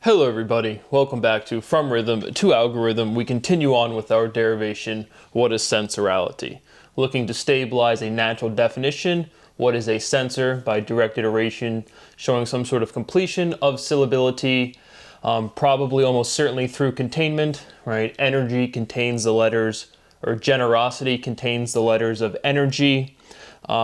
Hello everybody, welcome back to From Rhythm to Algorithm. We continue on with our derivation, what is sensorality? Looking to stabilize a natural definition, what is a sensor by direct iteration, showing some sort of completion of syllability, probably almost certainly through containment, right? Energy contains the letters, or generosity contains the letters of energy.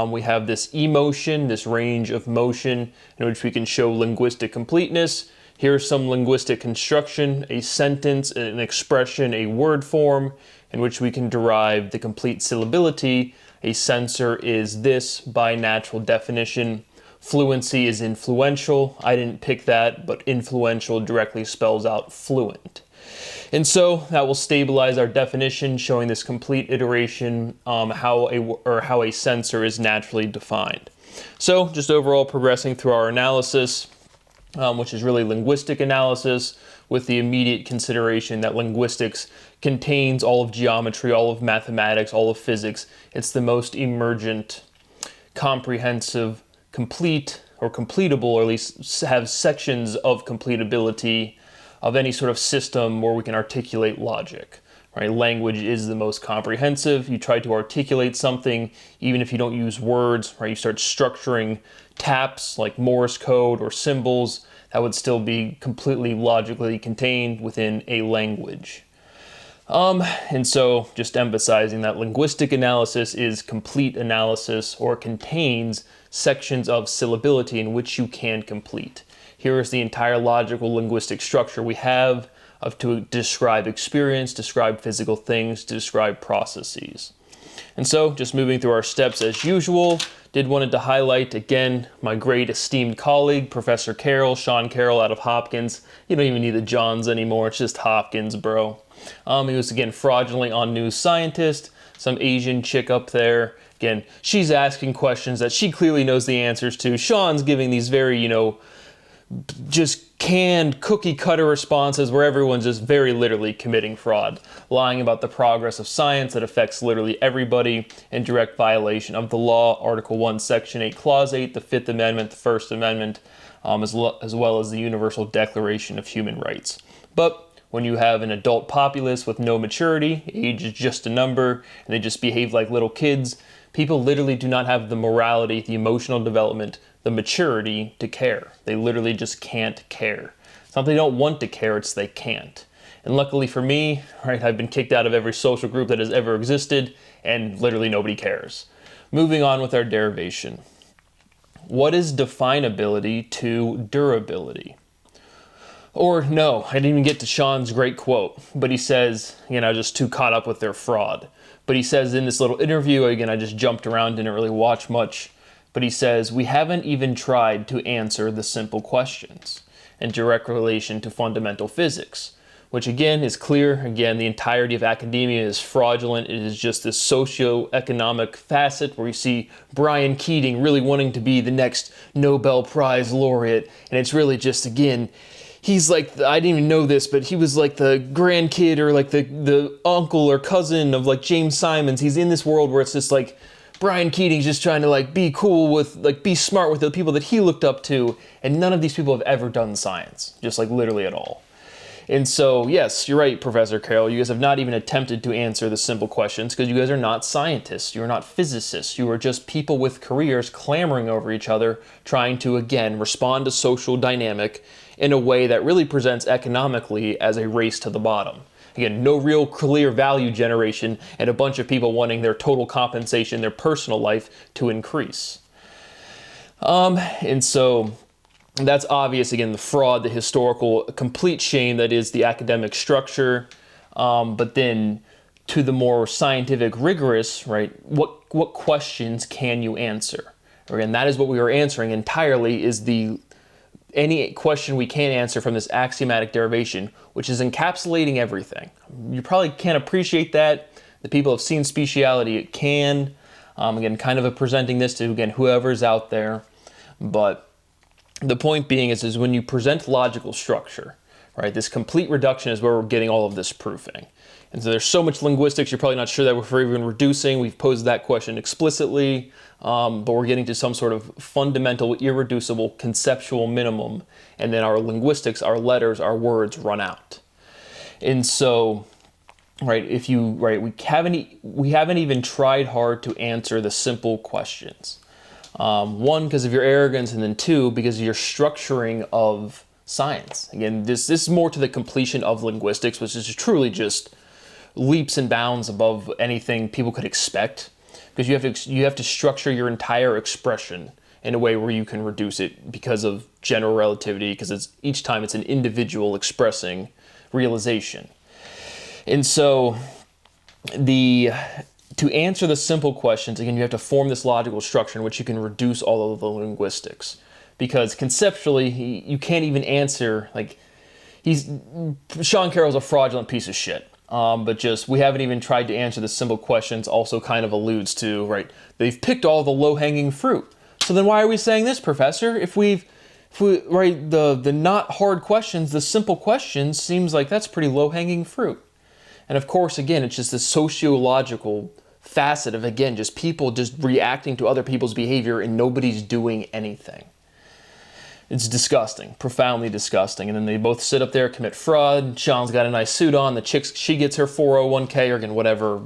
We have this emotion, this range of motion in which we can show linguistic completeness. Here's some linguistic construction, a sentence, an expression, a word form in which we can derive the complete syllability. A sensor is this by natural definition. Fluency is influential. I didn't pick that, but influential directly spells out fluent. And so that will stabilize our definition, showing this complete iteration, how a sensor is naturally defined. So just overall progressing through our analysis, which is really linguistic analysis, with the immediate consideration that linguistics contains all of geometry, all of mathematics, all of physics. It's the most emergent, comprehensive, complete, or completable, or at least have sections of completability of any sort of system where we can articulate logic. Right? Language is the most comprehensive. You try to articulate something, even if you don't use words, right? You start structuring taps like Morse code or symbols, that would still be completely logically contained within a language. And so just emphasizing that linguistic analysis is complete analysis, or contains sections of syllability in which you can complete. Here is the entire logical linguistic structure we have to describe experience, describe physical things, to describe processes. And so just moving through our steps as usual, wanted to highlight again my great esteemed colleague, Professor Carroll, Sean Carroll out of Hopkins. You don't even need the Johns anymore, it's just Hopkins, bro. He was again fraudulently on New Scientist, some Asian chick up there. Again, she's asking questions that she clearly knows the answers to. Sean's giving these very, just canned cookie cutter responses where everyone's just very literally committing fraud, lying about the progress of science that affects literally everybody, in direct violation of the law, Article 1, Section 8, Clause 8, the Fifth Amendment, the First Amendment, as well as the Universal Declaration of Human Rights. But when you have an adult populace with no maturity, age is just a number, and they just behave like little kids, people literally do not have the morality, the emotional development, the maturity to care. They literally just can't care. It's not they don't want to care, it's they can't. And luckily for me, right, I've been kicked out of every social group that has ever existed, and literally nobody cares. Moving on with our derivation. What is definability to durability? Or no, I didn't even get to Sean's great quote, but he says, just too caught up with their fraud. But he says in this little interview, again, I just jumped around, didn't really watch much, but he says, we haven't even tried to answer the simple questions in direct relation to fundamental physics, which again is clear. Again, the entirety of academia is fraudulent. It is just this socio-economic facet where you see Brian Keating really wanting to be the next Nobel Prize laureate. And it's really just, again, he's like, I didn't even know this, but he was like the grandkid or like the uncle or cousin of like James Simons. He's in this world where it's just like, Brian Keating's just trying to like be cool with, like be smart with the people that he looked up to, and none of these people have ever done science, just like literally at all. And so, yes, you're right, Professor Carroll, you guys have not even attempted to answer the simple questions because you guys are not scientists, you're not physicists, you are just people with careers clamoring over each other, trying to, again, respond to social dynamic in a way that really presents economically as a race to the bottom. Again, no real clear value generation, and a bunch of people wanting their total compensation, their personal life to increase. And so that's obvious, again, the fraud, the historical complete shame that is the academic structure. But then to the more scientific, rigorous, right, what questions can you answer? Again, that is what we are answering entirely, is any question we can answer from this axiomatic derivation, which is encapsulating everything. You probably can't appreciate that. The people have seen speciality, it can. Again, kind of presenting this to, again, whoever's out there. But the point being is when you present logical structure, right? This complete reduction is where we're getting all of this proofing. And so there's so much linguistics, you're probably not sure that we're even reducing. We've posed that question explicitly, but we're getting to some sort of fundamental, irreducible, conceptual minimum. And then our linguistics, our letters, our words run out. And so, right, we haven't even tried hard to answer the simple questions. One, because of your arrogance, and then two, because of your structuring of science. Again, this is more to the completion of linguistics, which is truly just leaps and bounds above anything people could expect, because you have to structure your entire expression in a way where you can reduce it because of general relativity, because each time it's an individual expressing realization. And so to answer the simple questions, again, you have to form this logical structure in which you can reduce all of the linguistics, because conceptually you can't even answer, like, Sean Carroll's a fraudulent piece of shit. But just, we haven't even tried to answer the simple questions also kind of alludes to, right, they've picked all the low-hanging fruit. So then why are we saying this, Professor? If the not hard questions, the simple questions, seems like that's pretty low-hanging fruit. And of course, again, it's just this sociological facet of, again, just people just reacting to other people's behavior and nobody's doing anything. It's disgusting, profoundly disgusting. And then they both sit up there, commit fraud. Sean's got a nice suit on. The chick, she gets her 401k or again, whatever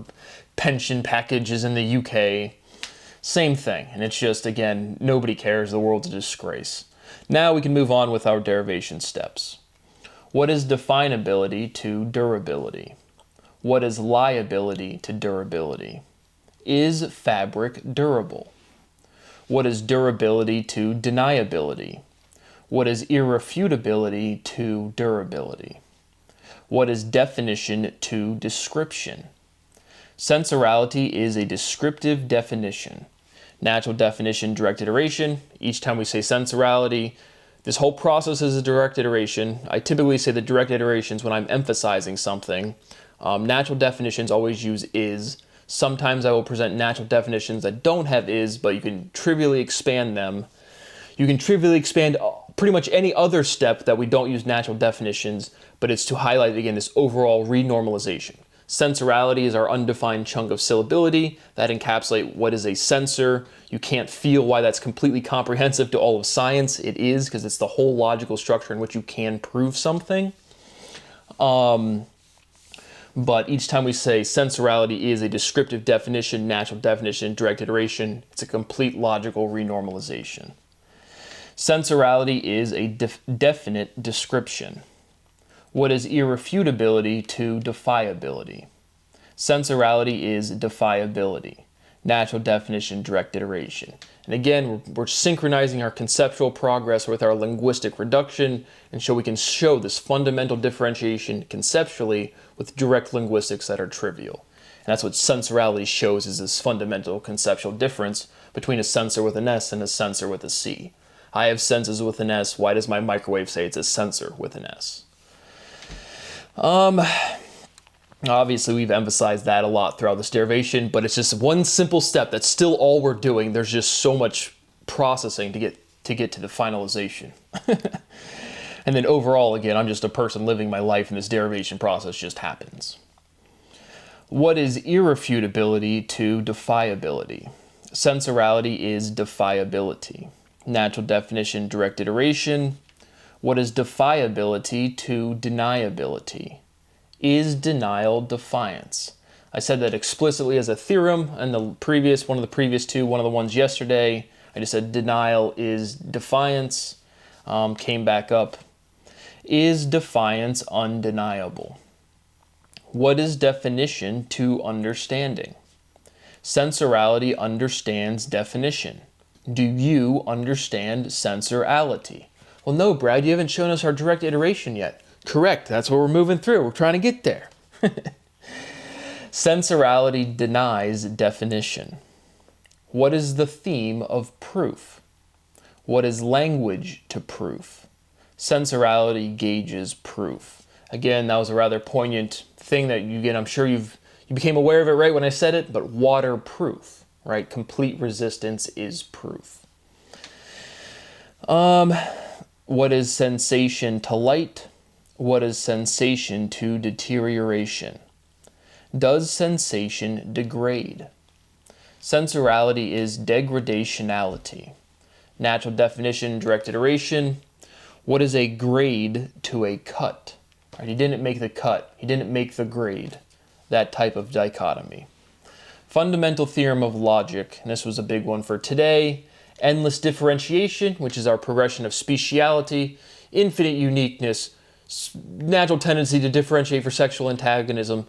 pension package is in the UK. Same thing. And it's just, again, nobody cares. The world's a disgrace. Now we can move on with our derivation steps. What is definability to durability? What is liability to durability? Is fabric durable? What is durability to deniability? What is irrefutability to durability? What is definition to description? Sensorality is a descriptive definition. Natural definition, direct iteration. Each time we say sensorality, this whole process is a direct iteration. I typically say the direct iterations when I'm emphasizing something. Natural definitions always use is. Sometimes I will present natural definitions that don't have is, but you can trivially expand them. You can trivially expand pretty much any other step that we don't use natural definitions, but it's to highlight, again, this overall renormalization. Sensorality is our undefined chunk of syllability that encapsulate what is a sensor. You can't feel why that's completely comprehensive to all of science. It is, because it's the whole logical structure in which you can prove something. But each time we say sensorality is a descriptive definition, natural definition, direct iteration, it's a complete logical renormalization. Sensorality is a definite description. What is irrefutability to defiability? Sensorality is defiability. Natural definition, direct iteration. And again, we're synchronizing our conceptual progress with our linguistic reduction, and so we can show this fundamental differentiation conceptually with direct linguistics that are trivial. And that's what sensorality shows, is this fundamental conceptual difference between a sensor with an S and a sensor with a C. I have senses with an S. Why does my microwave say it's a sensor with an S? Obviously, we've emphasized that a lot throughout this derivation, but it's just one simple step. That's still all we're doing. There's just so much processing to get to the finalization. And then overall, again, I'm just a person living my life, and this derivation process just happens. What is irrefutability to defiability? Sensorality is defiability. Natural definition, direct iteration. What is defiability to deniability? Is denial defiance? I said that explicitly as a theorem in one of the previous two, one of the ones yesterday. I just said denial is defiance. Came back up. Is defiance undeniable? What is definition to understanding? Sensorality understands definition. Do you understand sensorality? Well, no, Brad, you haven't shown us our direct iteration yet. Correct, that's what we're moving through. We're trying to get there. Sensorality denies definition. What is the theme of proof? What is language to proof? Sensorality gauges proof. Again, that was a rather poignant thing that I'm sure you became aware of it right when I said it, but waterproof, right? Complete resistance is proof. What is sensation to light? What is sensation to deterioration? Does sensation degrade? Sensorality is degradationality. Natural definition, direct iteration. What is a grade to a cut? Right, he didn't make the cut. He didn't make the grade. That type of dichotomy. Fundamental theorem of logic, and this was a big one for today. Endless differentiation, which is our progression of speciality. Infinite uniqueness. Natural tendency to differentiate for sexual antagonism.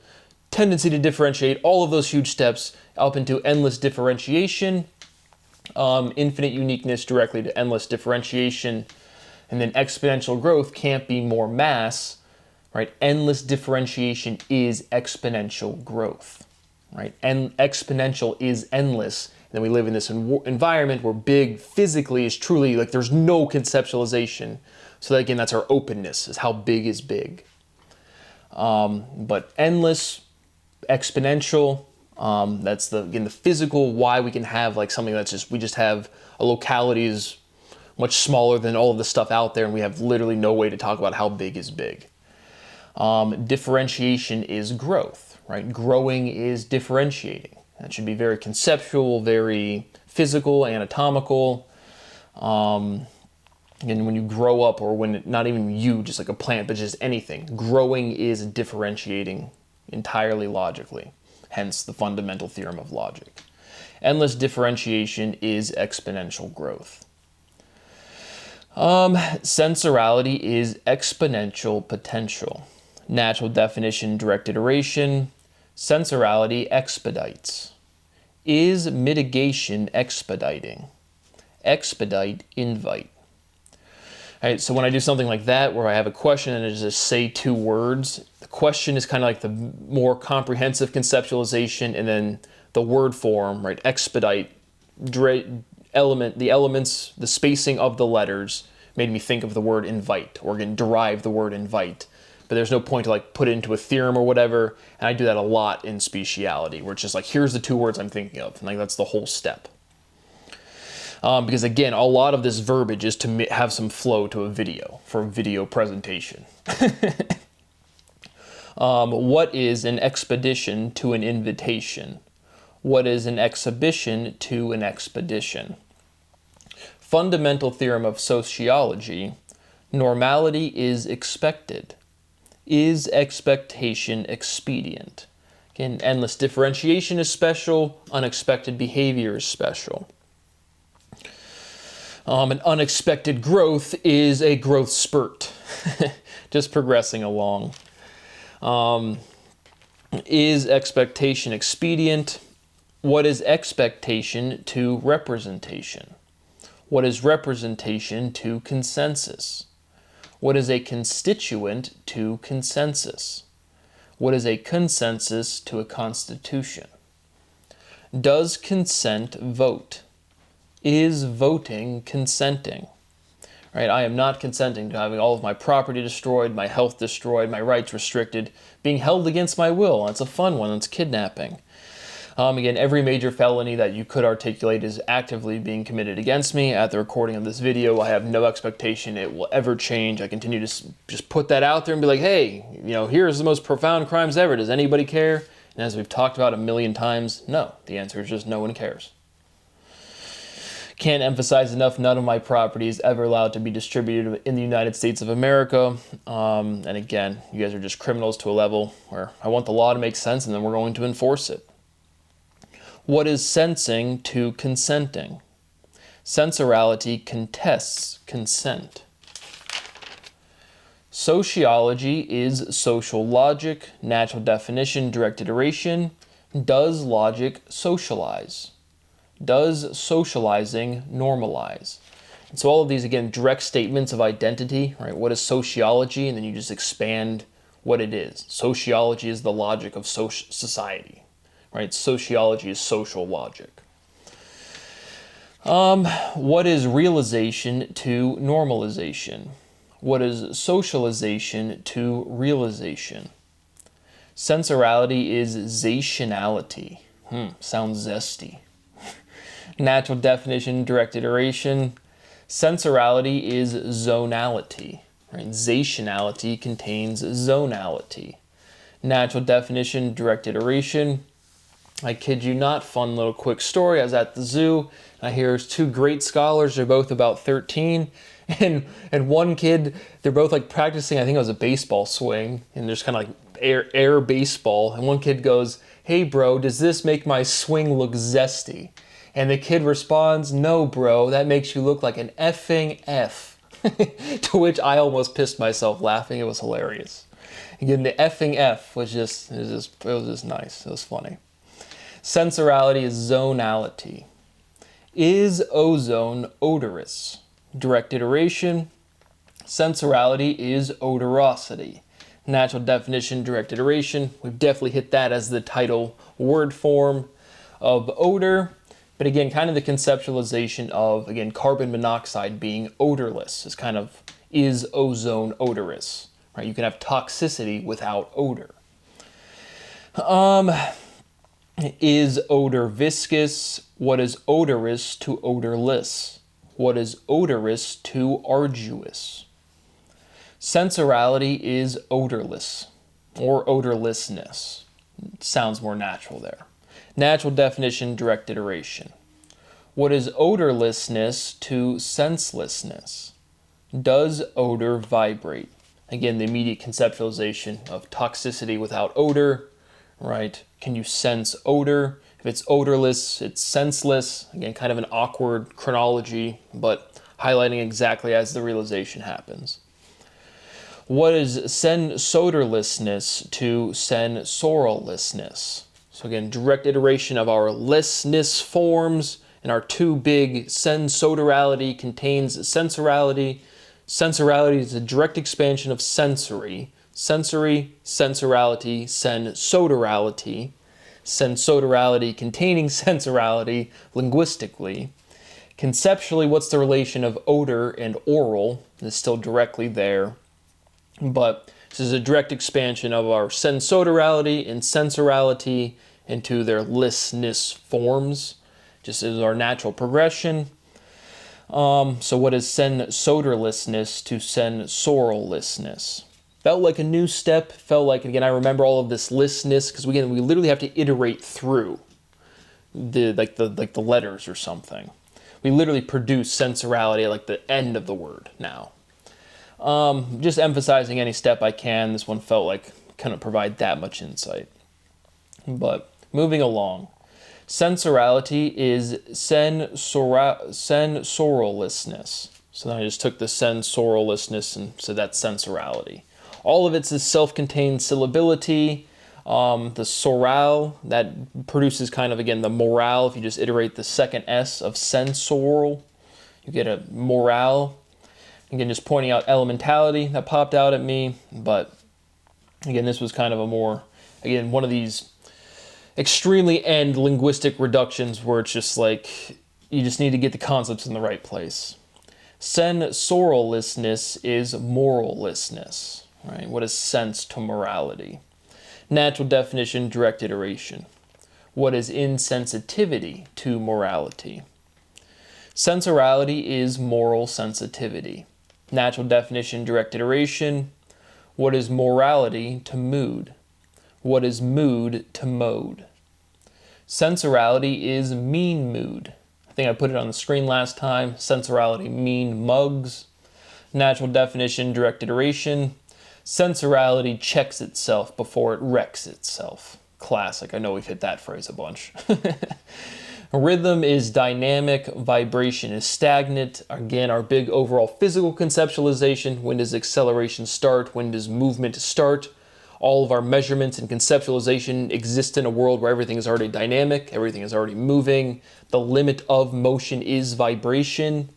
Tendency to differentiate, all of those huge steps up into endless differentiation. Infinite uniqueness directly to endless differentiation. And then exponential growth can't be more mass, right? Endless differentiation is exponential growth, right? And exponential is endless. And then we live in this environment where big physically is truly like there's no conceptualization. So that, again, that's our openness, is how big is big. But endless, exponential, that's the physical why we can have like something that's we just have a locality is much smaller than all of the stuff out there, and we have literally no way to talk about how big is big. Differentiation is growth, right? Growing is differentiating. That should be very conceptual, very physical, anatomical. And when you grow up, or when not even you, just like a plant, but just anything, growing is differentiating entirely logically. Hence the fundamental theorem of logic. Endless differentiation is exponential growth. Sensorality is exponential potential. Natural definition, direct iteration. Sensorality expedites. Is mitigation expediting? Expedite, invite. All right, so when I do something like that, where I have a question and I just say two words, the question is kind of like the more comprehensive conceptualization, and then the word form, right? Expedite, the elements, the spacing of the letters made me think of the word invite, or again, derive the word invite. But there's no point to like put it into a theorem or whatever, and I do that a lot in speciality, where it's just like, here's the two words I'm thinking of, and like that's the whole step. Because again, a lot of this verbiage is to have some flow to a video, for a video presentation. What is an expedition to an invitation? What is an exhibition to an expedition? Fundamental theorem of sociology. Normality is expected. Is expectation expedient? Again, endless differentiation is special. Unexpected behavior is special. An unexpected growth is a growth spurt, just progressing along. Is expectation expedient? What is expectation to representation? What is representation to consensus? What is a constituent to consensus? What is a consensus to a constitution? Does consent vote? Is voting consenting? Right? I am not consenting to having all of my property destroyed, my health destroyed, my rights restricted, being held against my will. That's a fun one. That's kidnapping. Again, every major felony that you could articulate is actively being committed against me. At the recording of this video, I have no expectation it will ever change. I continue to just put that out there and be like, hey, here's the most profound crimes ever. Does anybody care? And as we've talked about a million times, no. The answer is just no one cares. Can't emphasize enough, none of my property is ever allowed to be distributed in the United States of America. And again, you guys are just criminals to a level where I want the law to make sense, and then we're going to enforce it. What is sensing to consenting? Sensorality contests consent. Sociology is social logic. Natural definition, direct iteration. Does logic socialize? Does socializing normalize? And so all of these, again, direct statements of identity, right? What is sociology? And then you just expand what it is. Sociology is the logic of society, right? Sociology is social logic. What is realization to normalization? What is socialization to realization? Sensorality is zationality. Sounds zesty. Natural definition, direct iteration. Sensorality is zonality. Right? Zationality contains zonality. Natural definition, direct iteration. I kid you not, fun little quick story. I was at the zoo. I hear there's two great scholars. They're both about 13. And one kid, they're both like practicing, I think it was a baseball swing. And there's kind of like air baseball. And one kid goes, "Hey bro, does this make my swing look zesty?" And the kid responds, "No bro, that makes you look like an effing F." To which I almost pissed myself laughing. It was hilarious. Again, the effing F was just nice. It was funny. Sensorality is zonality. Is ozone odorous? Direct iteration. Sensorality is odorosity. Natural definition, direct iteration. We've definitely hit that as the title word form of odor. But again, kind of the conceptualization of, again, carbon monoxide being odorless is kind of, is ozone odorous? Right? You can have toxicity without odor. Is odor viscous? What is odorous to odorless? What is odorous to arduous? Sensorality is odorless or odorlessness. Sounds more natural there. Natural definition, direct iteration. What is odorlessness to senselessness? Does odor vibrate? Again, the immediate conceptualization of toxicity without odor, right? Can you sense odor? If it's odorless, it's senseless. Again, kind of an awkward chronology, but highlighting exactly as the realization happens. What is sensodorlessness to sensorallessness? So again, direct iteration of our lessness forms, and our two big sensodorality contains sensorality. Sensorality is a direct expansion of sensory. Sensory, sensorality, sensodorality. Sensodorality containing sensorality linguistically. Conceptually, what's the relation of odor and oral? It's still directly there. But this is a direct expansion of our sensodorality and sensorality into their lessness forms, just as our natural progression. So what is sensodorlessness to sensorallessness? Felt like a new step, felt like, again, I remember all of this lessness, because we literally have to iterate through the letters or something. We literally produce sensorality at like the end of the word now. Just emphasizing any step I can. This one felt like couldn't provide that much insight. But moving along. Sensorality is sensorallessness. So then I just took the sensorallessness and said that's sensorality. All of it's a self-contained syllability. The soral, that produces kind of, again, the morale. If you just iterate the second S of sensoral, you get a morale. Again, just pointing out elementality that popped out at me. But again, this was kind of a more, again, one of these extremely end linguistic reductions where it's just like, you just need to get the concepts in the right place. Sensorallessness is morallessness, right? What is sense to morality? Natural definition, direct iteration. What is insensitivity to morality? Sensorality is moral sensitivity. Natural definition, direct iteration. What is morality to mood? What is mood to mode? Sensorality is mean mood. I think I put it on the screen last time. Sensorality, mean mugs. Natural definition, direct iteration. Sensorality checks itself before it wrecks itself. Classic. I know we've hit that phrase a bunch. Rhythm is dynamic. Vibration is stagnant. Again, our big overall physical conceptualization. When does acceleration start? When does movement start? All of our measurements and conceptualization exist in a world where everything is already dynamic, everything is already moving. The limit of motion is vibration.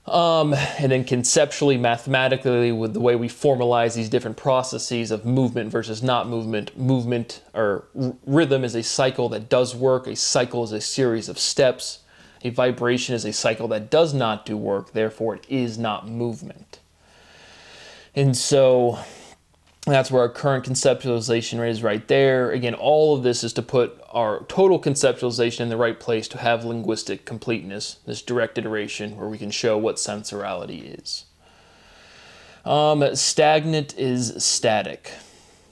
And then conceptually, mathematically, with the way we formalize these different processes of movement versus not movement, movement or rhythm is a cycle that does work. A cycle is a series of steps. A vibration is a cycle that does not do work. Therefore, it is not movement. And so that's where our current conceptualization is right there. Again, all of this is to put our total conceptualization in the right place to have linguistic completeness, this direct iteration where we can show what sensorality is. Stagnant is static.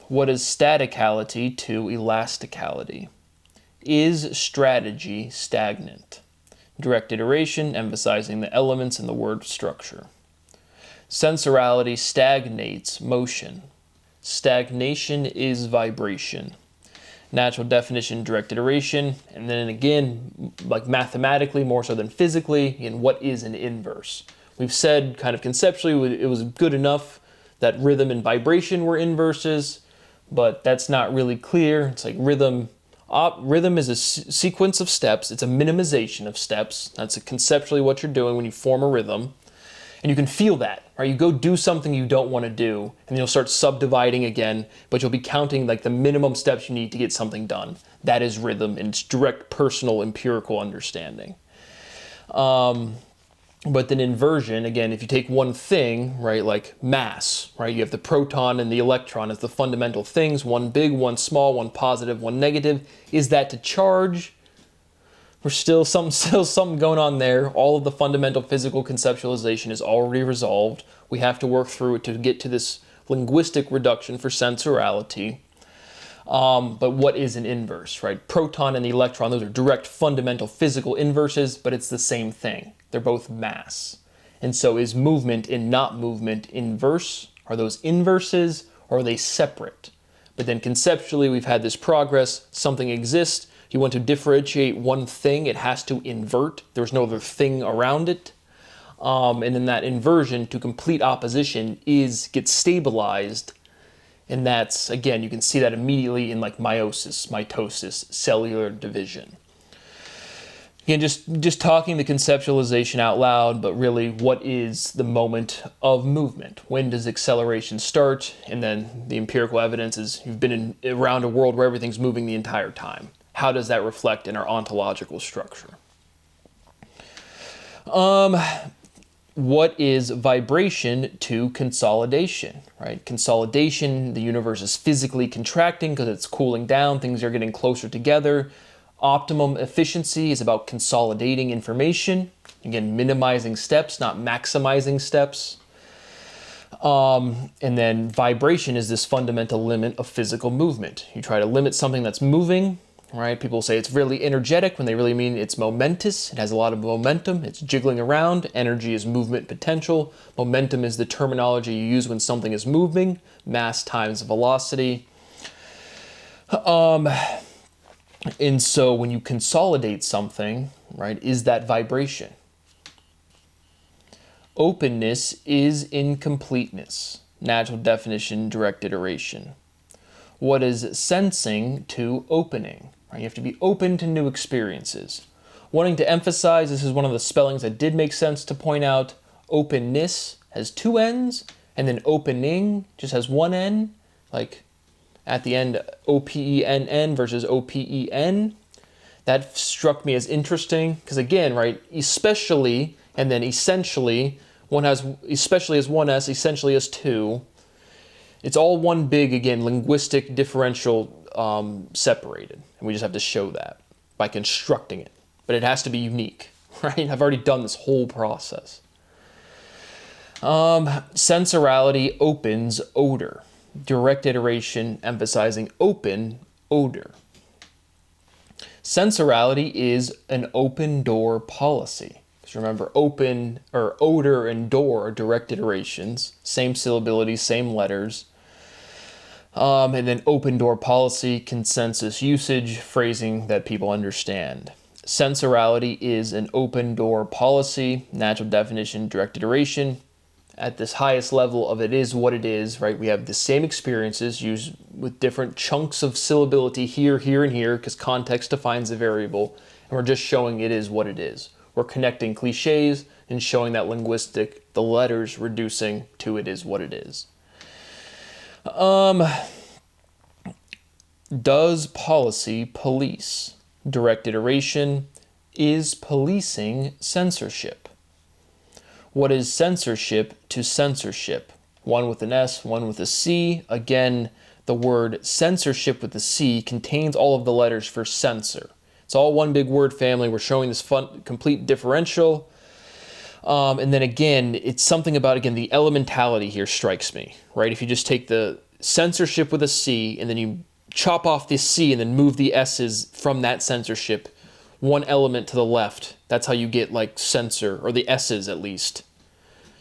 What is staticality to elasticality? Is strategy stagnant? Direct iteration, emphasizing the elements in the word structure. Sensorality stagnates motion. Stagnation is vibration. Natural definition, direct iteration, and then again, like mathematically more so than physically, in what is an inverse. We've said kind of conceptually it was good enough that rhythm and vibration were inverses, but that's not really clear. It's like rhythm is a sequence of steps. It's a minimization of steps. That's conceptually what you're doing when you form a rhythm. And you can feel that, right? You go do something you don't want to do, and you'll start subdividing again, but you'll be counting like the minimum steps you need to get something done. That is rhythm in its direct personal empirical understanding. But then inversion, again, if you take one thing, right, like mass, right, you have the proton and the electron as the fundamental things, one big, one small, one positive, one negative. Is that to charge? There's still something going on there. All of the fundamental physical conceptualization is already resolved. We have to work through it to get to this linguistic reduction for sensorality. But what is an inverse, right? Proton and the electron, those are direct fundamental physical inverses, but it's the same thing. They're both mass. And so is movement and not movement inverse? Are those inverses or are they separate? But then conceptually, we've had this progress. Something exists. You want to differentiate one thing, it has to invert. There's no other thing around it. And then that inversion to complete opposition gets stabilized. And that's, again, you can see that immediately in like meiosis, mitosis, cellular division. Again, just talking the conceptualization out loud, but really what is the moment of movement? When does acceleration start? And then the empirical evidence is you've been around a world where everything's moving the entire time. How does that reflect in our ontological structure? What is vibration to consolidation, right? Consolidation, the universe is physically contracting because it's cooling down, things are getting closer together. Optimum efficiency is about consolidating information. Again, minimizing steps, not maximizing steps. And then vibration is this fundamental limit of physical movement. You try to limit something that's moving, right? People say it's really energetic when they really mean it's momentous. It has a lot of momentum. It's jiggling around. Energy is movement potential. Momentum is the terminology you use when something is moving. Mass times velocity. And so when you consolidate something, right, is that vibration? Openness is incompleteness. Natural definition, direct iteration. What is sensing to opening? Right? You have to be open to new experiences. Wanting to emphasize, this is one of the spellings that did make sense to point out, openness has two N's, and then opening just has one N, like at the end, O-P-E-N-N versus O-P-E-N. That struck me as interesting, because again, right, especially, and then essentially, one has, especially as one S, essentially as two. It's all one big, again, linguistic differential separated. And we just have to show that by constructing it. But it has to be unique, right? I've already done this whole process. Sensorality opens odor. Direct iteration emphasizing open odor. Sensorality is an open door policy. Because remember, open or odor and door are direct iterations, same syllability, same letters. And then open door policy, consensus usage, phrasing that people understand. Sensorality is an open door policy, natural definition, direct iteration. At this highest level of it is what it is, right? We have the same experiences used with different chunks of syllability here, here, and here, because context defines a variable, and we're just showing it is what it is. We're connecting cliches and showing that linguistic, the letters reducing to it is what it is. Does policy police? Direct iteration, is policing censorship? What is censorship to censorship? One with an S, one with a C. Again, the word censorship with the C contains all of the letters for censor. It's all one big word family. We're showing this complete differential. And then again, it's something about, again, the elementality here strikes me, right? If you just take the censorship with a C and then you chop off the C and then move the S's from that censorship one element to the left, that's how you get like censor, or the S's at least.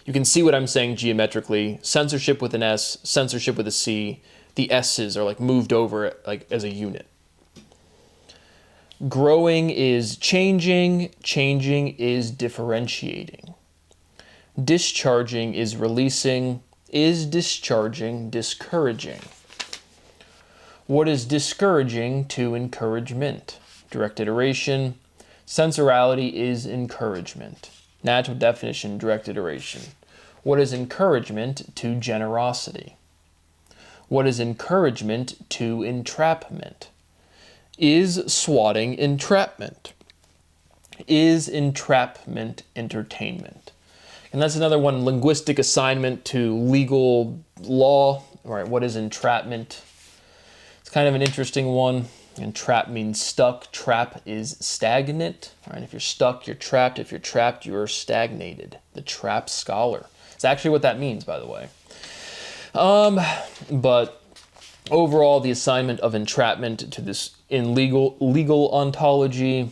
You can see what I'm saying geometrically. Censorship with an S, censorship with a C, the S's are like moved over like as a unit. Growing is changing, changing is differentiating. Discharging is releasing, is discharging discouraging. What is discouraging to encouragement? Direct iteration. Sensorality is encouragement. Natural definition, direct iteration. What is encouragement to generosity? What is encouragement to entrapment? Is swatting entrapment? Is entrapment entertainment? And that's another one, linguistic assignment to legal law. All right, what is entrapment? It's kind of an interesting one. Entrap means stuck. Trap is stagnant. All right, if you're stuck, you're trapped. If you're trapped, you're stagnated. The trap scholar. It's actually what that means, by the way. But overall, the assignment of entrapment to this in legal ontology.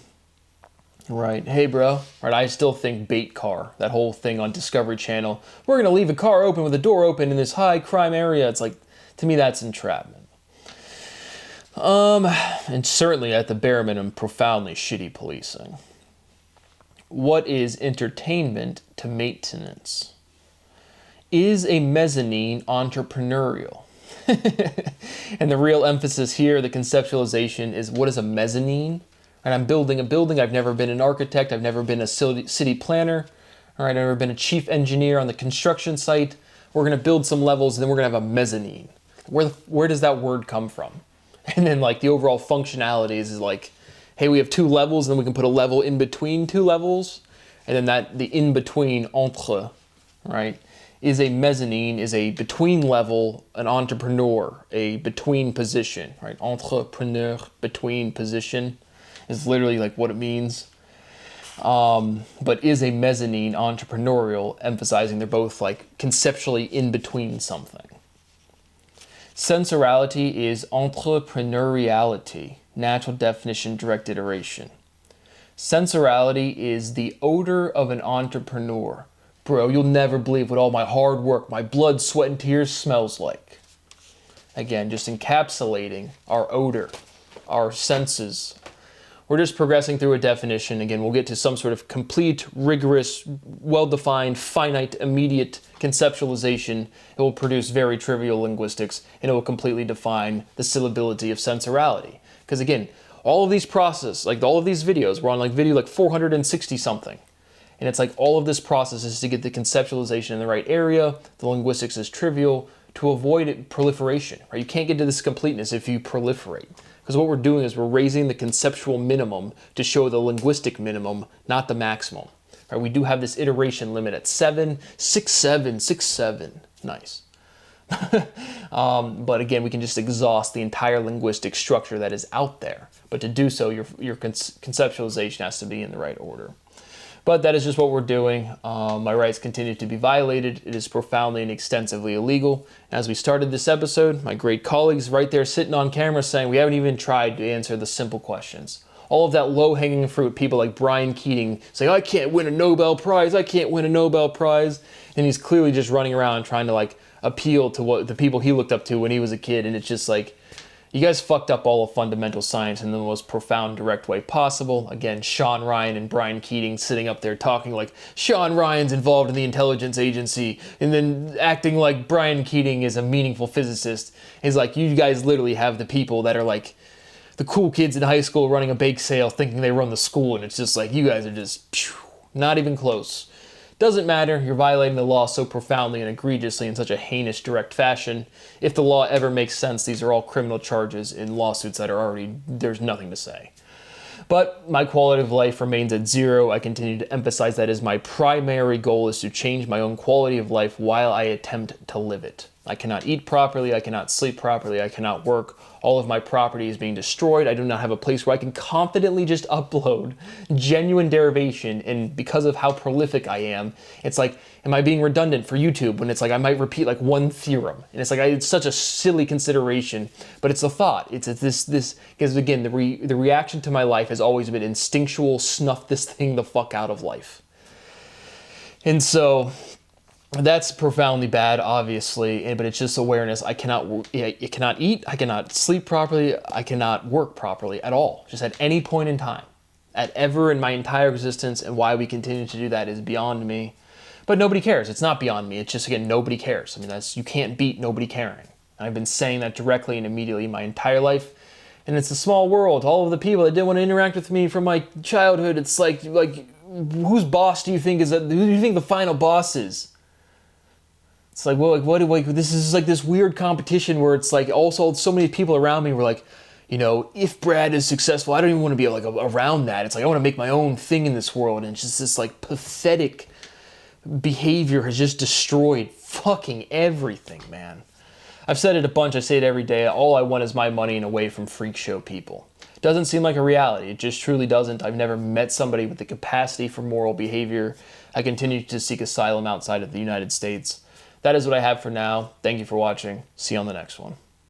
Right, hey bro, right, I still think bait car, that whole thing on Discovery Channel. We're gonna leave a car open with a door open in this high crime area. It's like, to me, that's entrapment. And certainly at the bare minimum, profoundly shitty policing. What is entertainment to maintenance? Is a mezzanine entrepreneurial? And the real emphasis here, the conceptualization, is what is a mezzanine? And I'm building a building. I've never been an architect. I've never been a city planner. All right, I've never been a chief engineer on the construction site. We're going to build some levels, and then we're going to have a mezzanine. Where does that word come from? And then like the overall functionalities is like, hey, we have 2 levels, and then we can put a level in between 2 levels. And then the in between, entre, right, is a mezzanine, is a between level, an entrepreneur, a between position, right? Entrepreneur, between position, is literally like what it means. But is a mezzanine entrepreneurial, emphasizing they're both like conceptually in between something. Sensorality is entrepreneuriality, natural definition, direct iteration. Sensorality is the odor of an entrepreneur. Bro, you'll never believe what all my hard work, my blood, sweat, and tears smells like. Again, just encapsulating our odor, our senses. We're just progressing through a definition. Again, we'll get to some sort of complete, rigorous, well-defined, finite, immediate conceptualization. It will produce very trivial linguistics, and it will completely define the syllability of sensorality. Because again, all of these processes, like all of these videos, we're on like video like 460 something. And it's like all of this process is to get the conceptualization in the right area. The linguistics is trivial to avoid proliferation, right? You can't get to this completeness if you proliferate. Because what we're doing is we're raising the conceptual minimum to show the linguistic minimum, not the maximum. Right? We do have this iteration limit at 7, 6, 7, 6, 7. Nice. But again, we can just exhaust the entire linguistic structure that is out there. But to do so, your conceptualization has to be in the right order. But that is just what we're doing. My rights continue to be violated. It is profoundly and extensively illegal. As we started this episode, my great colleagues right there sitting on camera saying we haven't even tried to answer the simple questions. All of that low-hanging fruit, people like Brian Keating saying, I can't win a Nobel Prize, I can't win a Nobel Prize. And he's clearly just running around trying to like appeal to what the people he looked up to when he was a kid. And it's just like, you guys fucked up all of fundamental science in the most profound, direct way possible. Again, Sean Ryan and Brian Keating sitting up there talking like Sean Ryan's involved in the intelligence agency, and then acting like Brian Keating is a meaningful physicist. He's like, you guys literally have the people that are like the cool kids in high school running a bake sale thinking they run the school, and it's just like, you guys are just not even close. Doesn't matter, you're violating the law so profoundly and egregiously in such a heinous, direct fashion. If the law ever makes sense, these are all criminal charges in lawsuits that are already, there's nothing to say. But my quality of life remains at 0. I continue to emphasize that as my primary goal is to change my own quality of life while I attempt to live it. I cannot eat properly, I cannot sleep properly, I cannot work. All of my property is being destroyed. I do not have a place where I can confidently just upload genuine derivation, and because of how prolific I am, it's like, am I being redundant for YouTube when it's like I might repeat like one theorem? And it's like, it's such a silly consideration, but it's a thought. It's this because again, the reaction to my life has always been instinctual, snuff this thing the fuck out of life. And so that's profoundly bad, obviously, but it's just awareness. I cannot eat, I cannot sleep properly, I cannot work properly at all, just at any point in time, at ever in my entire existence, and why we continue to do that is beyond me. But nobody cares. It's not beyond me. It's just, again, nobody cares. I mean, you can't beat nobody caring. I've been saying that directly and immediately my entire life, and it's a small world. All of the people that didn't want to interact with me from my childhood, it's like whose boss do you think is that? Who do you think the final boss is? It's like, well, this is like this weird competition where it's like also so many people around me were like, you know, if Brad is successful, I don't even want to be like around that. It's like, I want to make my own thing in this world. And it's just this like pathetic behavior has just destroyed fucking everything, man. I've said it a bunch. I say it every day. All I want is my money and away from freak show people. It doesn't seem like a reality. It just truly doesn't. I've never met somebody with the capacity for moral behavior. I continue to seek asylum outside of the United States. That is what I have for now. Thank you for watching. See you on the next one.